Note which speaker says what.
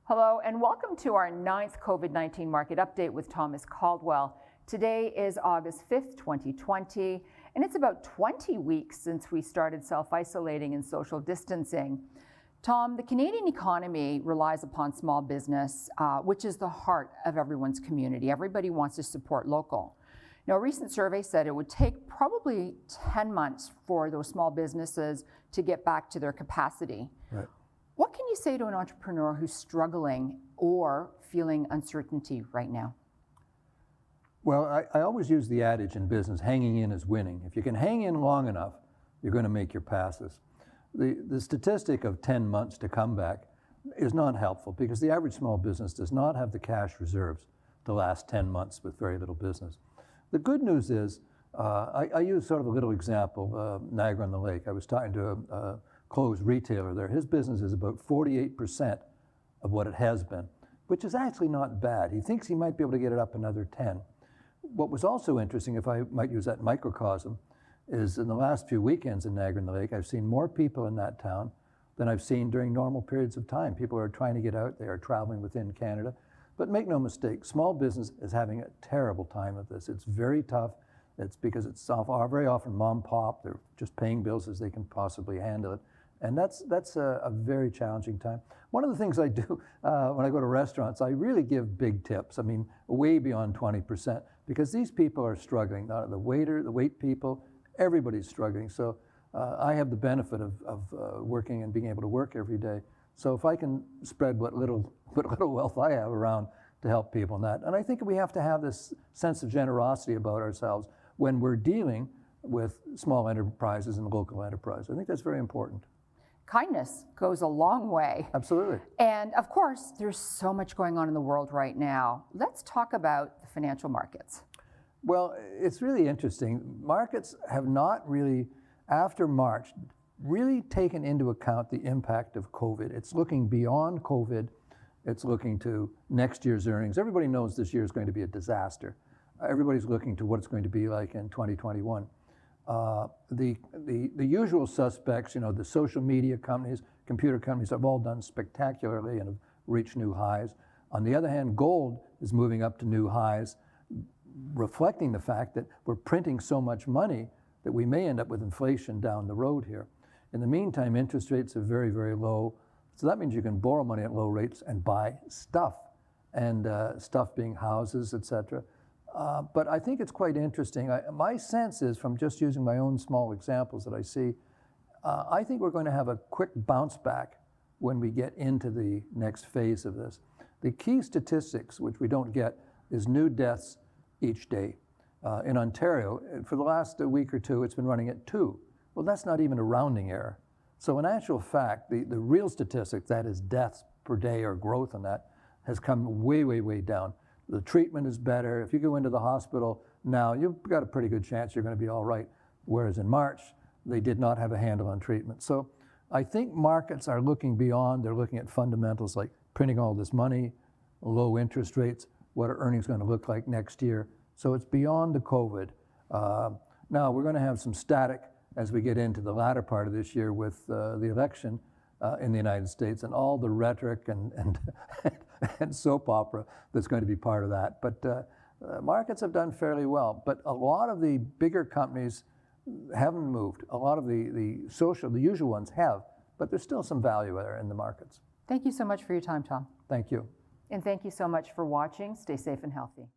Speaker 1: Hello and welcome to our 9th COVID-19 market update with Thomas Caldwell. Today is August 5th, 2020, and it's about 20 weeks since we started self-isolating and social distancing. Tom, the Canadian economy relies upon small business, which is the heart of everyone's community. Everybody wants to support local. Now, a recent survey said it would take probably 10 months for those small businesses to get back to their capacity.
Speaker 2: Right.
Speaker 1: What can you say to an entrepreneur who's struggling or feeling uncertainty right now?
Speaker 2: Well, I always use the adage in business, hanging in is winning. If you can hang in long enough, you're going to make your passes. The statistic of 10 months to come back is not helpful because the average small business does not have the cash reserves to last 10 months with very little business. The good news is, I use sort of a little example, Niagara-on-the-Lake. I was talking to a clothes retailer there. His business is about 48% of what it has been, which is actually not bad. He thinks he might be able to get it up another 10. What was also interesting, if I might use that microcosm, is in the last few weekends in Niagara-on-the-Lake, I've seen more people in that town than I've seen during normal periods of time. People are trying to get out, they are traveling within Canada. But make no mistake, small business is having a terrible time of this. It's very tough. It's because it's very often mom pop. They're just paying bills as they can possibly handle it. And that's a very challenging time. One of the things I do when I go to restaurants, I really give big tips. I mean, way beyond 20%, because these people are struggling. The waiter, the wait people, everybody's struggling. So I have the benefit of working and being able to work every day. So if I can spread what little wealth I have around to help people in that. And I think we have to have this sense of generosity about ourselves when we're dealing with small enterprises and local enterprises. I think that's very important.
Speaker 1: Kindness goes a long way.
Speaker 2: Absolutely.
Speaker 1: And of course, there's so much going on in the world right now. Let's talk about the financial markets.
Speaker 2: Well, it's really interesting. Markets have not really, after March, really taken into account the impact of COVID. It's looking beyond COVID. It's looking to next year's earnings. Everybody knows this year is going to be a disaster. Everybody's looking to what it's going to be like in 2021. The usual suspects, you know, the social media companies, computer companies have all done spectacularly and have reached new highs. On the other hand, gold is moving up to new highs, reflecting the fact that we're printing so much money that we may end up with inflation down the road here. In the meantime, interest rates are very, very low. So that means you can borrow money at low rates and buy stuff, and stuff being houses, etc. But I think it's quite interesting. My sense is, from just using my own small examples that I see, I think we're going to have a quick bounce back when we get into the next phase of this. The key statistics, which we don't get, is new deaths each day. In Ontario, for the last week or two, it's been running at 2. Well, that's not even a rounding error. So in actual fact, the real statistic, that is deaths per day or growth in that, has come way, way, way down. The treatment is better. If you go into the hospital now, you've got a pretty good chance you're going to be all right. Whereas in March, they did not have a handle on treatment. So I think markets are looking beyond. They're looking at fundamentals like printing all this money, low interest rates, what are earnings going to look like next year. So it's beyond the COVID. Now we're going to have some static as we get into the latter part of this year with the election in the United States and all the rhetoric and soap opera that's going to be part of that. But markets have done fairly well. But a lot of the bigger companies haven't moved. A lot of the usual ones have, but there's still some value there in the markets.
Speaker 1: Thank you so much for your time, Tom.
Speaker 2: Thank you.
Speaker 1: And thank you so much for watching. Stay safe and healthy.